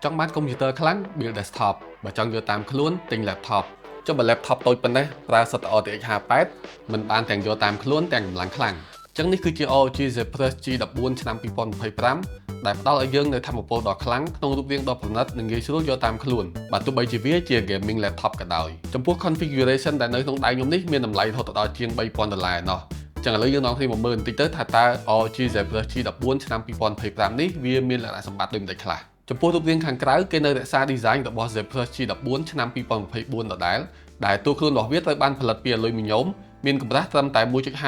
Trong bán computerខ្លាំង build desktop បើចង់យកតាមខ្លួនទិញ laptop ចុះបើ laptop តូចប៉ុណ្ណេះប្រើសិត RTX 58មិនបានទាំងយកតាមខ្លួនទាំងកម្លាំងខ្លាំងអញ្ចឹងនេះគឺជា ROG Zephyrus G14 ឆ្នាំ2025ដែលផ្ដល់ឲ្យយើងនូវថាមពលដ៏ខ្លាំងក្នុងរូបរាងដ៏ប្រណិតនិងងាយស្រួលយកតាមខ្លួនបើទោះបីជាវាជា gaming laptop ក៏ដោយចំពោះ configuration ដែលនៅក្នុងដៃខ្ញុំនេះមានតម្លៃរហូតដល់ជាង$3000ណោះចឹងឥឡូវយើងនាំគ្នាមកមើលបន្តិចទៅថាតើ ROG Zephyrus G14 ឆ្នាំ2025នេះវាមានលក្ខណៈសម្បត្តិដូចម្តេចខ្លះចំពោះរូបរាងខាងក្រៅគេនៅរក្សា design របស់ Zephyrus G14 ឆ្នាំ2024ដដែលតួខ្លួនរបស់វាត្រូវបានផលិតពីអាលុយមីញ៉ូមមានកម្រាស់ត្រឹមតែ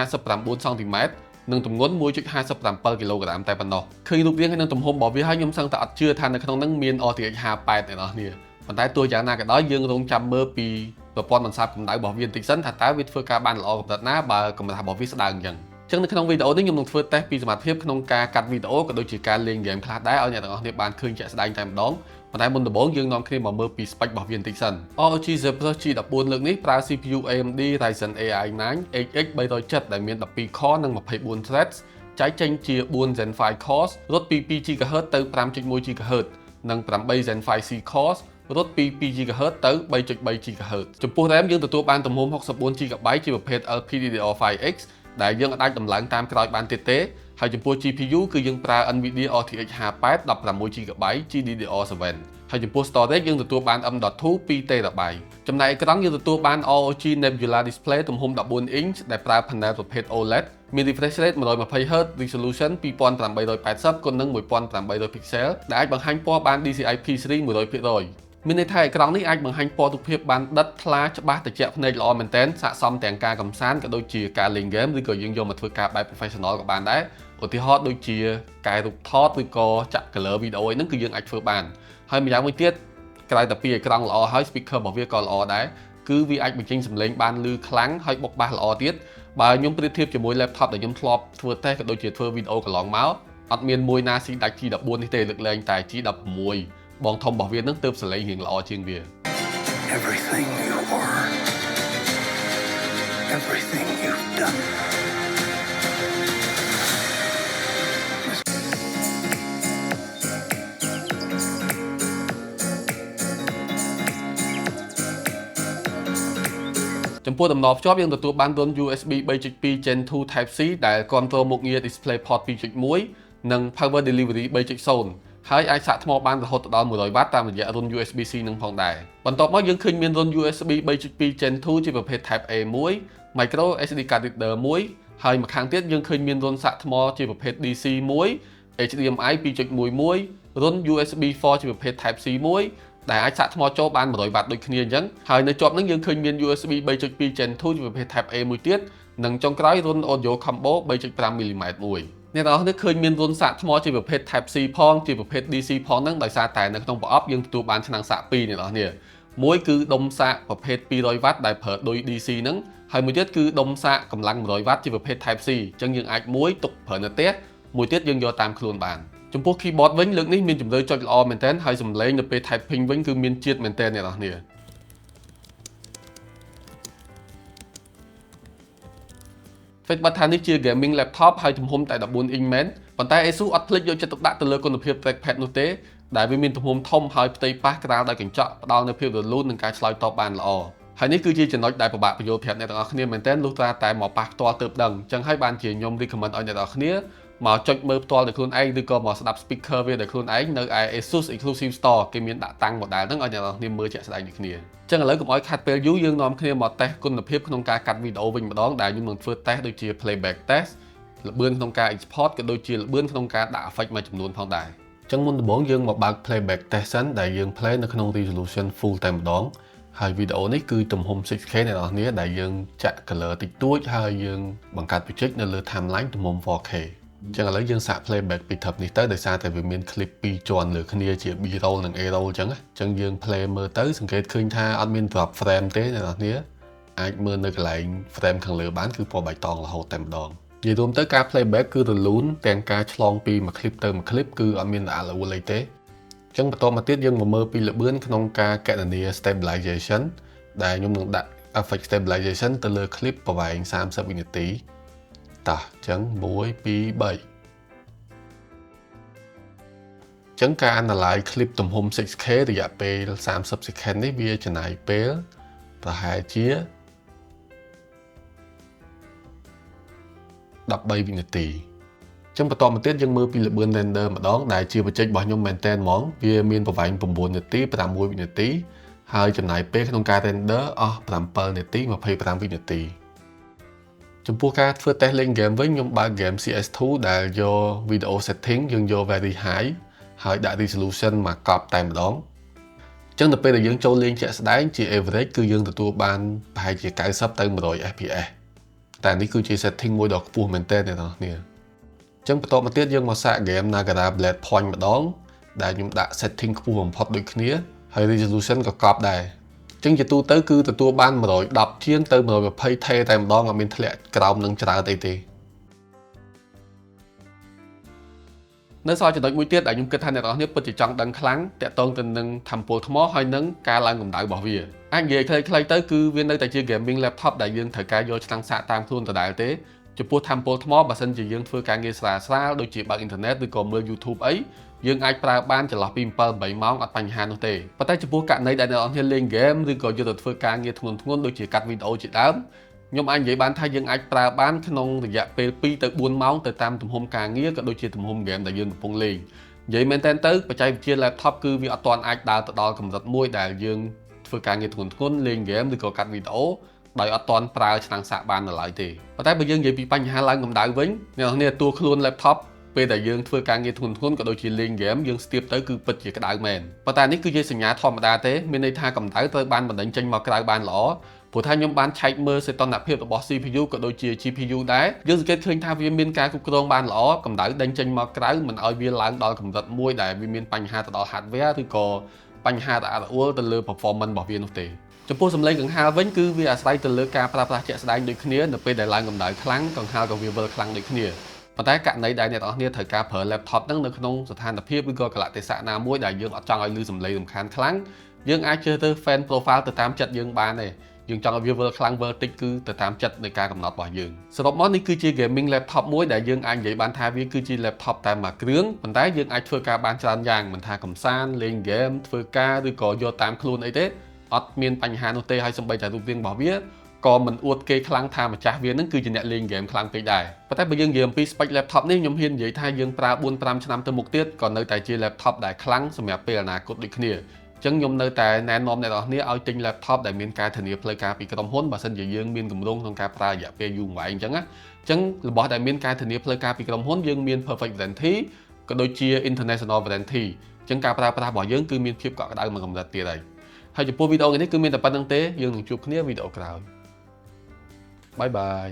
1.59 សង់ទីម៉ែត្រនិងទម្ងន់ 1.57 គីឡូក្រាមតែប៉ុណ្ណោះឃើញរូបរាងហើយនឹងទំហំរបស់វាហើយខ្ញុំសឹងតែអត់ជឿថានៅក្នុងហ្នឹងមាន RTX 58អ្នកនរគ្នាប៉ុន្តែទោះយ៉ាងណាក៏ដោយយើងរងចាំមើលពីប្រព័ន្ធបន្សាបកម្ដៅរបស់វាបន្តិចសិនថាតើវាធ្វើការបានល្អកម្រិតណាបើកម្រាស់របស់វាស្ដើងអញ្ចឹងចឹងនៅក្នុងវីដេអូនេះខ្ញុំនឹងធ្វើតេស្តពីសមត្ថភាពក្នុងការកាត់វីដេអូក៏ដូចជាការលេងហ្គេមខ្លះដែរឲ្យអ្នកទាំងអស់គ្នាបានឃើញជាក់ស្ដែងតែម្ដងប៉ុន្តែមុនដំបូងយើងនាំគ្នាមកមើលពី spec របស់វាបន្តិចសិន ROG Zephyrus G14 លើកនេះប្រើ CPU AMD Ryzen AI 9 HX 370ដែលមាន12 core និង24 threads ចែកចេញជា4 Zen 5 cores រត់ពី2 GHz ទៅ 5.1 GHz និង8 Zen 5C cores រត់ពី2 GHz ទៅ 3.3 GHz ចំពោះ RAM យើងទទួលបានទំហំ 64GB ជាប្រភេទ LPDDR5X ដែលយើងអាចដំឡើងតាមក្រោយបានទៀតទេហើយចំពោះ GPU គឺយើងប្រើ NVIDIA RTX 58 16GB GDDR7 ហើយចំពោះ storage យើងទទួលបាន M.2 2TB ចំណែកអេក្រង់យើងទទួលបាន ROG Nebula Display ទំហំ 14 inch ដែលប្រើ panel ប្រភេទ OLED មាន refresh rate 120Hz resolution 2880 គុណនឹង 1800 pixel ដែលអាចបង្ហាញពណ៌បាន DCI-P3 100%មានន័យថាអេក្រង់នេះអាចបង្ហាញពណ៌រូបភាពបានដិតថ្លាច្បាស់ត្រជាក់ភ្នែកល្អមែនទែនស័ក្តិសមទាំងការកម្សាន្តក៏ដូចជាការលេងហ្គេមឬក៏យើងយកមកធ្វើការបែប professional ក៏បានដែរឧទាហរណ៍ដូចជាកែរូបថតឬក៏ចាក់ color វីដេអូអីហ្នឹងគឺយើងអាចធ្វើបានហើយម្យ៉ាងមួយទៀតក្រៅតែពីអេក្រង់ល្អហើយ speaker របស់វាក៏ល្អដែរគឺវាអាចបញ្ចេញសំឡេងបានលឺខ្លាំងហើយបុកបាសល្អទៀតបើខ្ញុំប្រៀបធៀបជាមួយ laptop ដែលខ្ញុំធ្លាប់ធ្វើតេស្តក៏ដូចជាធ្វើវីដេអូកន្លងមកអត់មានមួយណាស៊ីដាច់ G14 នេះទេលើកលែងតែ G16 បងធំរបស់វានឹងទើបសលេងរៀងល្អជាងវា Everything you are, everything you've done. ចំពោះតំណភ្ជាប់យើងទទួលបានរន្ធ USB 3.2 Gen 2 Type C ដែលគ្រប់គ្រងមុខងារ Display Port 2.1 និង Power Delivery 3.0 ហើយអាចសាកថ្មបានរហូតដល់ 100W តាមរយៈរន្ធ USB-C នឹងផងដែរបន្ទាប់មកយើងឃើញមានរន្ធ USB 3.2 Gen 2 ជាប្រភេទ Type A 1 Micro SD card reader 1ហើយម្ខាងទៀតយើងឃើញមានរន្ធសាកថ្មជាប្រភេទ DC 1 HDMI 2.11 រន្ធ USB 4 ជាប្រភេទ Type C 1ដែលអាចសាកថ្មចូលបាន 100W ដូចគ្នាអញ្ចឹងហើយនៅជាប់នឹងយើងឃើញមាន USB 3.2 Gen 2 ជាប្រភេទ Type A មួយទៀតនិងចុងក្រោយរន្ធ Audio Combo 3.5mm មួយអ្នកនរគ្នាឃើញមានរន្ធសាកថ្មជាប្រភេទ Type C ផងជាប្រភេទ DC ផងហ្នឹងដោយសារតែនៅក្នុងប្រអប់យើងទទួលបានឆ្នាំងសាក2អ្នកនរគ្នាមួយគឺដុំសាកប្រភេទ 200W ដែលប្រើដូច DC ហ្នឹងហើយមួយទៀតគឺដុំសាកកម្លាំង 100W ជាប្រភេទ Type C អញ្ចឹងយើងអាចមួយទុកប្រើនៅផ្ទះមួយទៀតយើងយកតាមខ្លួនបានចំពោះ keyboard វិញលើកនេះមានជម្រើសចុចល្អមែនទែនហើយសំឡេងនៅពេល typing វិញគឺមានជាតិមែនទែនអ្នកនរគ្នាហ្វេចបាត់ថានេះជា gaming laptop ហើយទំហំតែ14 inch មែនប៉ុន្តែ ASUS អត់ភ្លេចយកចិត្តទុកដាក់ទៅលើគុណភាព trackpad នោះទេដែលវាមានទំហំធំហើយផ្ទៃប៉ះក្រាលដោយកញ្ចក់ផ្ដល់នូវភាពរលូននិងការឆ្លើយតបបានល្អហើយនេះគឺជាចំណុចដែលពិបាកបញ្យល់ប្រាប់អ្នកទាំងអស់គ្នាមែនទែនលុះត្រាតែមកប៉ះផ្ទាល់ទើបដឹងអញ្ចឹងហើយបានជាខ្ញុំ recommend ឲ្យអ្នកទាំងអស់គ្នាមកចុចមើលផ្ទាល់ដោយខ្លួនឯងឬក៏មកស្ដាប់ speaker វាដោយខ្លួនឯងនៅឯ ASUS Exclusive Store គេមានដាក់តាំង model ហ្នឹងឲ្យអ្នកទាំងអស់គ្នាមើលជាក់ស្ដែងដូចគ្នាអញ្ចឹងឥឡូវកុំឲ្យខាត់ពេលយូរយើងនាំគ្នាមកតេស្តគុណភាពក្នុងការកាត់វីដេអូវិញម្ដងដែលខ្ញុំនឹងធ្វើតេស្តដូចជា playback test ល្បឿនក្នុងការ export ក៏ដូចជាល្បឿនក្នុងការដាក់ effect មួយចំនួនផងដែរអញ្ចឹងមុនដំបូងយើងមកបើក playback test សិនដែលយើង play នៅក្នុង resolution full តែម្ដងហើយវីដេអូនេះគឺទំហំ 6K អ្នកនរគ្នាដែលយើងចាក់ color តិចតួចហើយយើងបង្កើត project នៅលើ timeline ទំហំ 4K អញ្ចឹងឥឡូវយើងសាក playback ពី tab នេះទៅដោយសារតែវាមាន clip 2ជាន់លើគ្នាជា B roll និង A roll អញ្ចឹងយើង play មើលទៅសង្កេតឃើញថាអត់មាន drop frame ទេអ្នកនរគ្នាអាចមើលនៅកន្លែង frame ខាងលើបានគឺពណ៌បៃតងរហូតតែម្ដងនិយាយរួមទៅការ playback គឺរលូនទាំងការឆ្លងពីមួយ clip ទៅមួយ clip គឺអត់មានរអាក់រអួលអីទេអញ្ចឹងបន្តមកទៀតយើងមកមើលពីល្បឿនក្នុងការកណនា stabilization ដែលខ្ញុំនឹងដាក់ effect stabilization ទៅលើ clip ប្រវែង30វិនាទីតោះអញ្ចឹង1 2 3 ចឹងការ analyze clip ទំហំ 6K រយៈពេល30 second នេះវាចំណាយពេលប្រហែលជា13វិនាទីចឹងបន្តមកទៀតយើងមើលពីល្បឿន render ម្ដងដែលជាបច្ចេករបស់ខ្ញុំមែនតើហ្មងវាមានប្រវែង9នាទី6វិនាទីហើយចំណាយពេលក្នុងការ render អស់7នាទី25វិនាទីចំពោះការធ្វើ test លេង game វិញខ្ញុំបើក game CS2 ដែលយក video setting យើងយក very high ហើយដាក់ resolution មកកប់តែម្ដងចឹងដល់ពេលដែលយើងចូលលេងជាក់ស្ដែងជា average គឺយើងទទួលបានប្រហែលជា90ទៅ100 fps តែនេះគឺជា setting មួយដ៏ខ្ពស់មែនទែនអ្នកនរគ្នាចឹងបន្តមកទៀតយើងមកសាក game Nagara Blade Point ម្ដងដែលខ្ញុំដាក់ setting ខ្ពស់បំផុតដូចគ្នាហើយ resolution ក៏កប់ដែរចឹងជាទូទៅគឺទទួលបាន110ជាងទៅ 120T តែម្ដងអត់មានធ្លាក់ក្រោមនឹងច្រើនអីទេនៅសល់ចំណុចមួយទៀតដែលខ្ញុំគិតថាអ្នកនរគ្នាពិតជាចង់ដឹងខ្លាំងតាក់ទងទៅនឹងថាមពលថ្មហើយនឹងការឡើងកម្ដៅរបស់វាអាចនិយាយខ្លីៗទៅគឺវានៅតែជា gaming laptop ដែលយើងត្រូវការយកឆ្នាំងសាកតាមខ្លួនដដែលទេចំពោះថាមពលថ្មបើសិនជាយើងធ្វើការងារស្រាលៗដូចជាបើកអ៊ីនធឺណិតឬក៏មើល YouTube អីយើងអាចប្រើបានចន្លោះពី7-8ម៉ោងអត់បញ្ហានោះទេប៉ុន្តែចំពោះករណីដែលអ្នកនរគ្នាលេង game ឬក៏យកទៅធ្វើការងារធ្ងន់ៗដូចជាកាត់វីដេអូជាដើមខ្ញុំអាចនិយាយបានថាយើងអាចប្រើបានក្នុងរយៈពេល2ទៅ4ម៉ោងទៅតាមទំហំការងារក៏ដូចជាទំហំ game ដែលយើងកំពុងលេងនិយាយមែនតើទៅបច្ចេកវិទ្យា laptop គឺវាអត់ទាន់អាចដើរទៅដល់កម្រិតមួយដែលយើងធ្វើការងារធ្ងន់ៗលេង game ឬក៏កាត់វីដេអូដោយអត់ទាន់ប្រើឆ្នាំងសាកបាននៅឡើយទេប៉ុន្តែបើយើងនិយាយពីបញ្ហាឡើងកម្ដៅវិញអ្នកនរគ្នាតួខ្លួន laptop ពេលដែលយើងធ្វើការងារធ្ងន់ៗក៏ដូចជាលេង game យើងស្ទាបទៅគឺពិតជាក្តៅមែនប៉ុន្តែនេះគឺជាសញ្ញាធម្មតាទេមានន័យថាកម្ដៅត្រូវបានបណ្ដេញចេញមកក្រៅបានល្អព្រោះថាខ្ញុំបានឆែកមើលសីតុណ្ហភាពរបស់ CPU ក៏ដូចជា GPU ដែរយើងសង្កេតឃើញថាវាមានការគ្រប់គ្រងបានល្អកម្ដៅដេញចេញមកក្រៅមិនឲ្យវាឡើងដល់កម្រិតមួយដែលវាមានបញ្ហាទៅដល់ hardware ឬក៏បញ្ហារអាក់រអួលទៅលើ performance របស់វានោះទេចំពោះសំឡេងកង្ហារវិញគឺវាអាស្រ័យទៅលើការប្រើប្រាស់ជាក់ស្ដែងដូចគ្នានៅពេលដែលឡើងកម្ដៅខ្លាំងកង្ហារក៏វាវិលខ្លាំងដូចគ្នាប៉ុន្តែករណីដែលអ្នកនរគ្នាត្រូវការប្រើ laptop ហ្នឹងនៅក្នុងស្ថានភាពឬក៏កលៈទេសៈណាមួយដែលយើងអត់ចង់ឲ្យឮសំឡេងរំខានខ្លាំងយើងអាចជ្រើសរើស fan profile ទៅតាមចិត្តយើងបានទេយើងចង់ឲ្យវាវិលខ្លាំងវិលតិចគឺទៅតាមចិត្តនៃការកំណត់របស់យើងសរុបមកនេះគឺជា gaming laptop មួយដែលយើងអាចនិយាយបានថាវាគឺជា laptop តែមួយគ្រឿងប៉ុន្តែយើងអាចធ្វើការបានច្រើនយ៉ាងមិនថាកម្សាន្តលេង game ធ្វើការឬក៏យកតាមខ្លួនអីទេអត់មានបញ្ហានោះទេហើយសូម្បីតែរូបរាងរបស់វាក៏មិនអួតគេខ្លាំងថាម្ចាស់វានឹងគឺជាអ្នកលេង game ខ្លាំងពេកដែរប៉ុន្តែបើយើងនិយាយអំពី spec laptop នេះខ្ញុំហ៊ាននិយាយថាយើងប្រើ 4-5 ឆ្នាំទៅមុខទៀតក៏នៅតែជា laptop ដែលខ្លាំងសម្រាប់ពេលអនាគតដូចគ្នាអញ្ចឹងខ្ញុំនៅតែណែនាំអ្នកនរគ្នាឲ្យទិញ laptop ដែលមានការធានាផ្លូវការពីក្រុមហ៊ុនបើសិនជាយើងមានគម្រោងក្នុងការប្រើរយៈពេលយូរអង្វែងអញ្ចឹងណាអញ្ចឹងរបស់ដែលមានការធានាផ្លូវការពីក្រុមហ៊ុនយើងមាន perfect warranty ក៏ដូចជា international warranty អញ្ចឹងការប្រើប្រាស់របស់យើងគឺមានភាពកក់ក្ដៅមួយកម្រិតទៀតហើយចំពោះវីដេអូនេះគឺមានតែប៉ុណ្្នឹងទេយើងនឹងជួបគ្នាវីដេអូក្រោយបាយបាយ